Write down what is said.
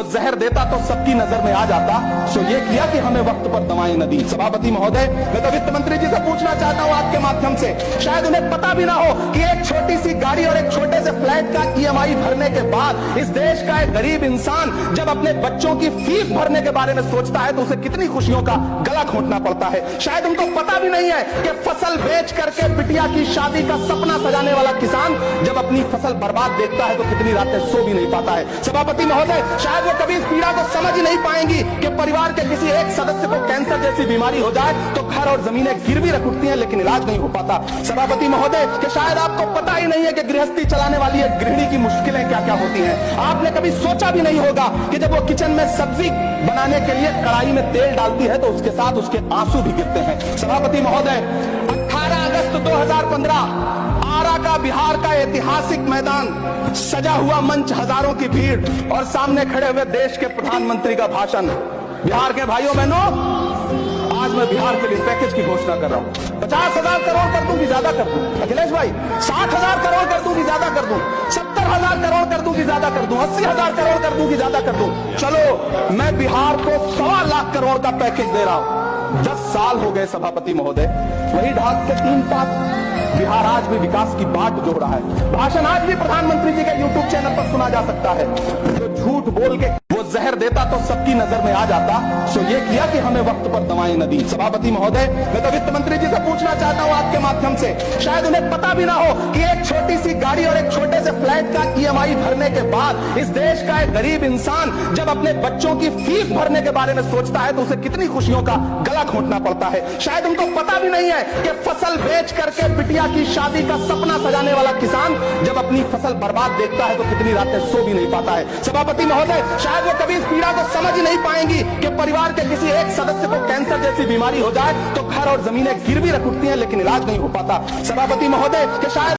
वो जहर देता तो सबकी नजर में आ जाता, सो ये किया कि हमें वक्त पर दवाएं न दी। सभापति महोदय, मैं तो वित्त मंत्री जी से पूछना चाहता हूं आपके माध्यम से, शायद उन्हें पता भी ना हो कि एक छोटी सी गाड़ी और एक छोटे से फ्लैट का ईएमआई भरने के बाद इस देश का एक गरीब इंसान जब अपने बच्चों की फीस भरने के बारे में सोचता है तो उसे कितनी खुशियों का गला घोंटना पड़ता है। शायद उनको पता भी नहीं है कि फसल बेच करके बिटिया की शादी का सपना सजाने वाला किसान जब अपनी फसल बर्बाद देखता है तो कितनी रातें सो भी नहीं पाता है। सभापति महोदय, शायद वो कभी इस पीड़ा को समझ ही नहीं पाएंगी कि परिवार के किसी एक सदस्य को कैंसर जैसी बीमारी हो जाए तो घर और जमीनें गिरवी रख उठती हैं लेकिन इलाज नहीं हो पाता। सभापति महोदय, कि शायद आपको पता ही नहीं है कि गृहस्थी चलाने वाली एक गृहिणी की मुश्किलें क्या क्या होती हैं। आपने कभी सोचा भी नहीं होगा कि जब वो किचन में सब्जी बनाने के लिए कढ़ाई में तेल डालती है तो उसके साथ उसके आंसू भी गिरते हैं। सभापति महोदय, 18 अगस्त 2015 आरा का बिहार का ऐतिहासिक मैदान, सजा हुआ मंच, हजारों की भीड़ और सामने खड़े हुए देश के प्रधानमंत्री का भाषण। बिहार के भाइयों बहनों, आज मैं बिहार के लिए पैकेज की घोषणा कर रहा हूं। 50,000 करोड़ कर दूं कि ज्यादा कर दूं? अखिलेश भाई, 60,000 करोड़ कर दूं कि ज्यादा कर दूं? 70,000 करोड़ कर दूं कि ज्यादा कर दूं? 80,000 करोड़ कर दूं कि ज्यादा कर दूं? चलो, मैं बिहार को 1.25 लाख करोड़ का पैकेज दे रहा हूं। 10 साल हो गए सभापति महोदय, वही ढाक के 3 पात। बिहार आज भी विकास की बाट जोड़ रहा है। भाषण आज भी प्रधानमंत्री जी के यूट्यूब चैनल पर सुना जा सकता है। जो झूठ बोल के वो जहर देता तो सबकी नजर में आ जाता, सो ये किया कि हमें वक्त पर दवाएं न दी। सभापति महोदय, मैं तो वित्त मंत्री जी से पूछना चाहता हूं आपके माध्यम से, शायद उन्हें पता भी ना हो कि एक छोटी सी गाड़ी और एक छोटे से फ्लैट का ईएमआई भरने के बाद इस देश का एक गरीब इंसान जब अपने बच्चों की फीस भरने के बारे में सोचता है तो उसे कितनी खुशियों का गला घोंटना पड़ता है। शायद उनको पता भी नहीं है कि फसल बेच करके बिटिया की शादी का सपना सजाने वाला किसान जब अपनी फसल बर्बाद देखता है तो कितनी रातें सो भी नहीं पाता है। सभापति महोदय, शायद वो कभी इस पीड़ा को समझ ही नहीं पाएंगी कि परिवार के किसी एक सदस्य को कैंसर जैसी बीमारी हो जाए तो घर और जमीनें गिरवी रख उठती हैं लेकिन इलाज नहीं हो पाता। सभापति महोदय, कि शायद